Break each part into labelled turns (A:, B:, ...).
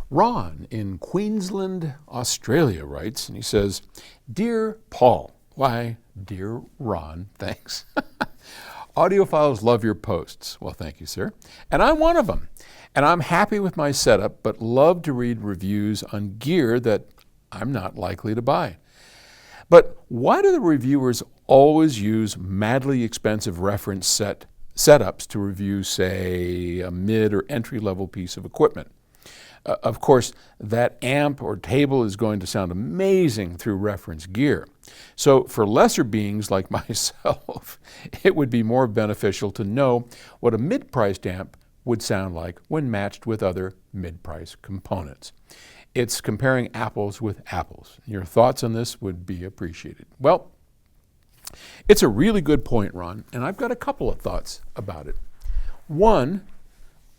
A: Ron in Queensland, Australia writes, and he says, "Dear Paul," why, dear Ron, thanks. "Audiophiles love your posts." Well, thank you, sir. "And I'm one of them. And I'm happy with my setup, but love to read reviews on gear that I'm not likely to buy. But why do the reviewers always use madly expensive reference setups to review, say, a mid or entry-level piece of equipment? Of course, that amp or table is going to sound amazing through reference gear. So for lesser beings like myself, it would be more beneficial to know what a mid-priced amp would sound like when matched with other mid-price components. It's comparing apples with apples. Your thoughts on this would be appreciated." Well, it's a really good point, Ron, and I've got a couple of thoughts about it. One,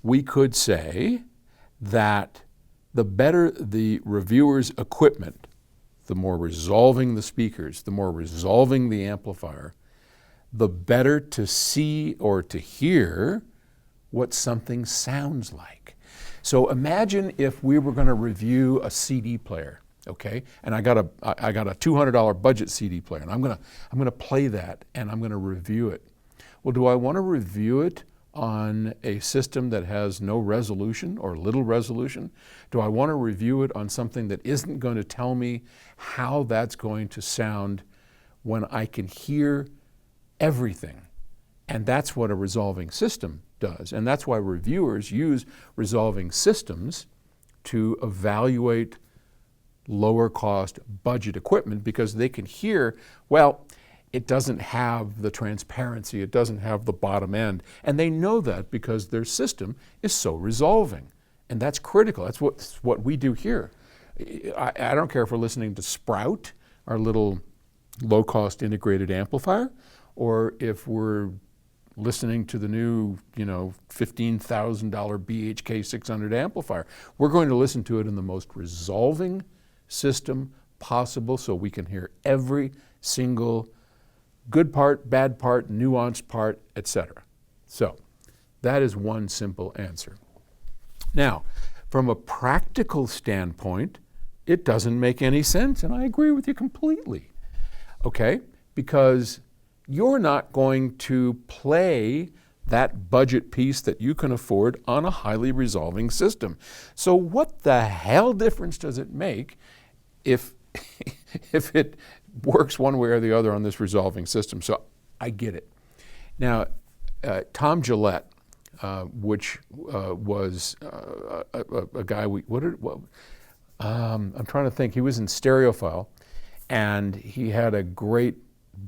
A: we could say that the better the reviewer's equipment, the more resolving the speakers, the more resolving the amplifier, the better to see or to hear what something sounds like. So imagine if we were going to review a CD player, okay? And I got a $200 budget CD player, and I'm going to play that, and I'm going to review it. Well, do I want to review it on a system that has no resolution or little resolution? Do I want to review it on something that isn't going to tell me how that's going to sound when I can hear everything? And that's what a resolving system does. And that's why reviewers use resolving systems to evaluate lower cost budget equipment, because they can hear, well, it doesn't have the transparency, it doesn't have the bottom end. And they know that because their system is so resolving. And that's critical. That's what we do here. I don't care if we're listening to Sprout, our little low-cost integrated amplifier, or if we're listening to the new, $15,000 BHK 600 amplifier. We're going to listen to it in the most resolving system possible so we can hear every single good part, bad part, nuanced part, etc. So that is one simple answer. Now, from a practical standpoint, it doesn't make any sense, and I agree with you completely, okay? Because you're not going to play that budget piece that you can afford on a highly resolving system. So what the hell difference does it make if it works one way or the other on this resolving system? So I get it. Now, Tom Gillette, which was a guy I'm trying to think. He was in Stereophile, and he had a great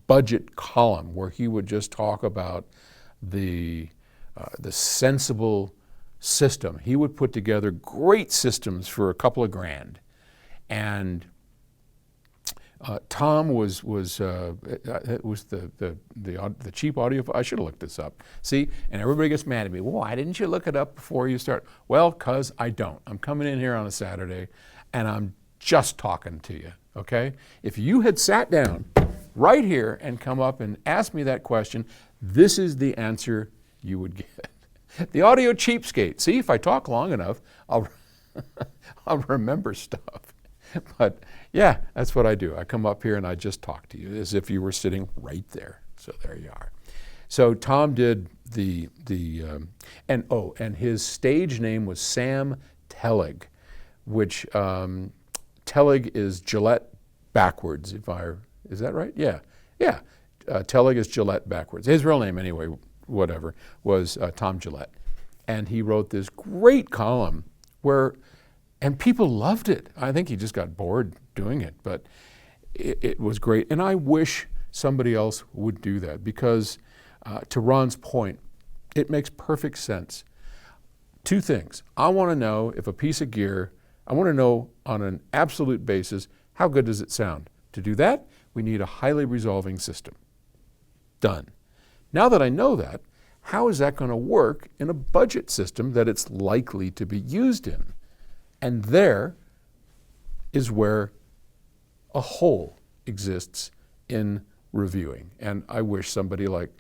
A: budget column where he would just talk about the sensible system. He would put together great systems for a couple of grand, and Tom was the cheap audio. I should have looked this up. See, and everybody gets mad at me. Well, why didn't you look it up before you start? Well, 'cause I don't. I'm coming in here on a Saturday, and I'm just talking to you. Okay? If you had sat down right here and come up and asked me that question, this is the answer you would get. The audio cheapskate. See, if I talk long enough, I'll remember stuff. But yeah, that's what I do. I come up here and I just talk to you as if you were sitting right there. So there you are. So Tom did and his stage name was Sam Tellig, which Tellig is Gillette backwards. Is that right? Yeah. Tellig is Gillette backwards. His real name, anyway, whatever, was Tom Gillette, and he wrote this great column and people loved it. I think he just got bored doing it, but it was great. And I wish somebody else would do that because, to Ron's point, it makes perfect sense. Two things. I want to know if a piece of gear, I want to know on an absolute basis, how good does it sound? To do that, we need a highly resolving system. Done. Now that I know that, how is that going to work in a budget system that it's likely to be used in? And there is where a hole exists in reviewing. And I wish somebody like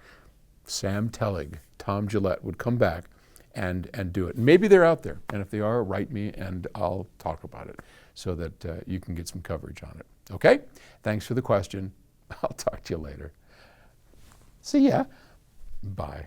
A: Sam Tellig, Tom Gillette, would come back and do it. Maybe they're out there, and if they are, write me and I'll talk about it so that you can get some coverage on it. Okay? Thanks for the question. I'll talk to you later. See ya. Bye.